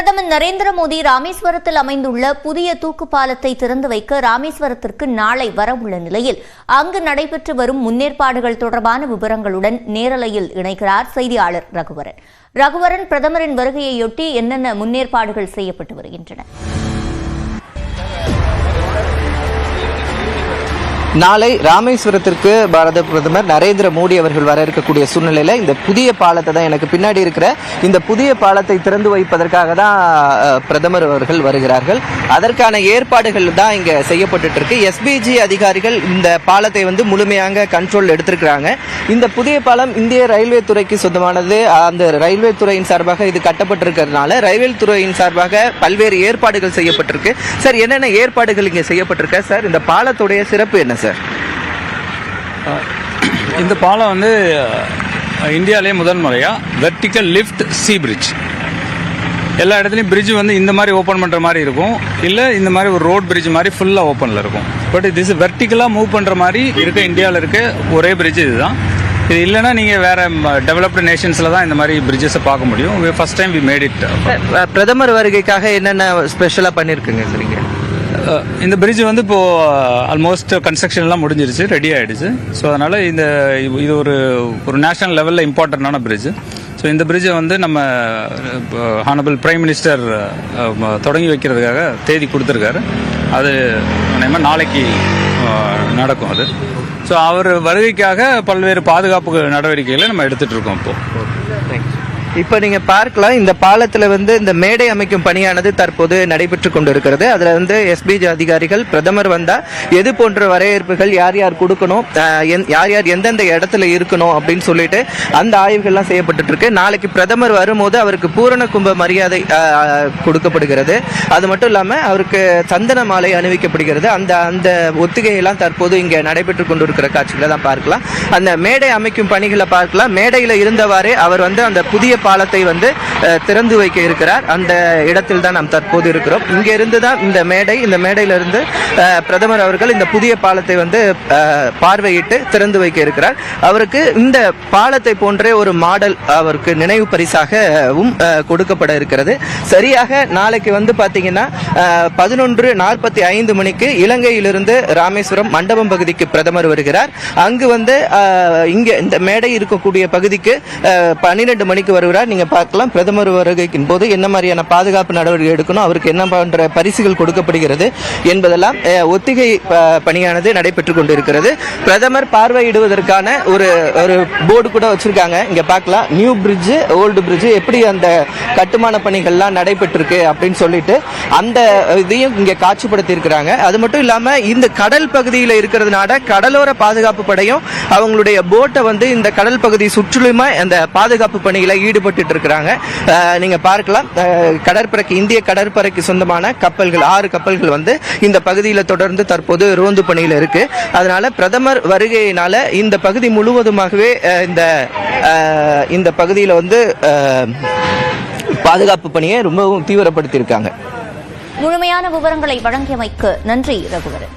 பிரதமர் நரேந்திர மோடி ராமேஸ்வரத்தில் அமைந்துள்ள புதிய தூக்கு பாலத்தை திறந்து வைக்க ராமேஸ்வரத்திற்கு நாளை வரவுள்ள நிலையில் அங்கு நடைபெற்று வரும் முன்னேற்பாடுகள் தொடர்பான விவரங்களுடன் நேரலையில் இணைகிறார் செய்தியாளர் ரகுவரன். பிரதமரின் வருகையையொட்டி என்னென்ன முன்னேற்பாடுகள் செய்யப்பட்டு வருகின்றன? நாளை ராமேஸ்வரத்திற்கு பாரத பிரதமர் நரேந்திர மோடி அவர்கள் வர இருக்கக்கூடிய சூழ்நிலையில இந்த புதிய பாலத்தை தான் எனக்கு பின்னாடி இருக்கிற இந்த புதிய பாலத்தை திறந்து வைப்பதற்காக தான் பிரதமர் அவர்கள் வருகிறார்கள். அதற்கான ஏற்பாடுகள் தான் இங்க செய்யப்பட்டு இருக்கு. எஸ்பிஜி அதிகாரிகள் இந்த பாலத்தை முழுமையாக கண்ட்ரோல் எடுத்திருக்கிறாங்க. இந்த புதிய பாலம் இந்திய ரயில்வே துறைக்கு சொந்தமானது. அந்த ரயில்வே துறையின் சார்பாக இது கட்டப்பட்டிருக்கிறதுனால ரயில்வே துறையின் சார்பாக பல்வேறு ஏற்பாடுகள் செய்யப்பட்டிருக்கு. சார், என்னென்ன ஏற்பாடுகள் இங்க செய்யப்பட்டிருக்க? சார், இந்த பாலத்துடைய சிறப்பு என்ன? சார், இந்த பாலம் இந்தியாவிலே முதல் முறையா வெர்டிக்கல் லிஃப்ட் சி பிரிட்ஜ். எல்லா இடத்துலையும் பிரிட்ஜ் இந்த மாதிரி ஓப்பன் பண்ணுற மாதிரி இருக்கும், இல்லை இந்த மாதிரி ஒரு ரோட் பிரிட்ஜ் மாதிரி ஃபுல்லாக ஓப்பனில் இருக்கும். பட் இது வெர்டிக்கலாக மூவ் பண்ணுற மாதிரி இருக்க இந்தியாவில் இருக்க ஒரே பிரிட்ஜ் இதுதான். இது இல்லைன்னா நீங்கள் வேற டெவலப்டு நேஷன்ஸில் தான் இந்த மாதிரி பிரிட்ஜஸை பார்க்க முடியும். First time we made it. பிரதமர் வருகைக்காக என்னென்ன ஸ்பெஷலாக பண்ணியிருக்குங்க? சரிங்க, இந்த பிரிட்ஜ் இப்போ ஆல்மோஸ்ட் கன்ஸ்ட்ரக்ஷன் எல்லாம் முடிஞ்சிருச்சு, ரெடி ஆயிடுச்சு. ஸோ அதனால இது ஒரு நேஷனல் லெவலில் இம்பார்ட்டண்டான பிரிட்ஜ். ஸோ இந்த பிரிட்ஜை நம்ம ஹானபிள் பிரைம் மினிஸ்டர் தொடங்கி வைக்கிறதுக்காக தேதி கொடுத்துருக்காரு. அது நாளைக்கு நடக்கும் அது. ஸோ அவர் வருகைக்காக பல்வேறு பாதுகாப்பு நடவடிக்கைகளை நம்ம எடுத்துட்டு இருக்கோம். இப்ப நீங்க பார்க்கலாம், இந்த பாலத்துல இந்த மேடை அமைக்கும் பணியானது தற்போது நடைபெற்றுக் கொண்டிருக்கிறது. அதுல எஸ்பிஜி அதிகாரிகள் பிரதமர் வந்தா எது போன்ற வரவேற்புகள் யார் யார் கொடுக்கணும், யார் யார் எந்தெந்த இடத்துல இருக்கணும் அப்படின்னு சொல்லிட்டு அந்த ஆய்வுகள்லாம் செய்யப்பட்டு இருக்கு. நாளைக்கு பிரதமர் வரும்போது அவருக்கு பூரண கும்ப மரியாதை கொடுக்கப்படுகிறது. அது மட்டும் இல்லாம அவருக்கு சந்தன மாலை அணிவிக்கப்படுகிறது. அந்த ஒத்திகையெல்லாம் தற்போது இங்க நடைபெற்றுக் கொண்டிருக்கிற காட்சிகளை தான் பார்க்கலாம். அந்த மேடை அமைக்கும் பணிகளை பார்க்கலாம். மேடையில இருந்தவாறே அவர் அந்த புதிய பாலத்தை திறந்து வைக்க இருக்கிறார். அந்த இடத்தில் தான் நாம் தற்போது இருக்கிறோம். இங்க இருந்து தான் இந்த மேடையிலிருந்து பிரதமர் அவர்கள் இந்த புதிய பாலத்தை பார்வையிட்டு திறந்து வைக்க இருக்கிறார். அவருக்கு இந்த பாலத்தை போன்ற ஒரு மாடல் அவருக்கு நினைவு பரிசாகவும் கொடுக்கப்பட இருக்கிறது. சரியாக நாளைக்கு பாத்தீங்கன்னா 11:45 மணிக்கு இலங்கையிலிருந்து ராமேஸ்வரம் மண்டபம் பகுதிக்கு பிரதமர் வருகிறார். அங்கு இங்க இந்த மேடை இருக்கக்கூடிய பகுதிக்கு 12 மணிக்கு வருகிறார். நீங்க பார்க்கலாம், பிரதமர் வருகையின் போது என்ன மாதிரியான பாதுகாப்பு நடவடிக்கை எடுக்கணும், அவருக்கு என்ன போன்ற பரிசுகள் கொடுக்கப்படுகிறது என்பதெல்லாம் ஒத்திகை பணியானது நடைபெற்றுக் கொண்டிருக்கிறது. பிரதமர் பார்வையிடுவதற்கான ஒரு போர்டு கூட வச்சிருக்காங்க. இங்க பார்க்கலாம், நியூ பிரிட்ஜ், ஓல்டு பிரிட்ஜ், எப்படி அந்த கட்டுமான பணிகள்லாம் நடைபெற்றிருக்கு அப்படின்னு சொல்லிட்டு அந்த இதையும் இங்க காட்சிப்படுத்தி இருக்கிறாங்க. அது மட்டும் இல்லாம இந்த கடல் பகுதியில் இருக்கிறதுனால கடலோர பாதுகாப்பு படையும் அவங்களுடைய போட்டை இந்த கடல் பகுதி சுற்றிலுமா அந்த பாதுகாப்பு பணிகளை ஈடுபட்டு இருக்கிறாங்க. நீங்க பார்க்கலாம், கடற்படைக்கு இந்திய கடற்படைக்கு சொந்தமான கப்பல்கள் 6 கப்பல்கள் இந்த பகுதியில் தொடர்ந்து தற்போது ரோந்து பணியில் இருக்கு. அதனால பிரதமர் வருகையினால இந்த பகுதி முழுவதுமாகவே இந்த பகுதியில் பாதுகாப்பு பணியை ரொம்பவும் தீவிரப்படுத்தி இருக்காங்க. முழுமையான விவரங்களை வழங்கியமைக்கு நன்றி ரகுவரன்.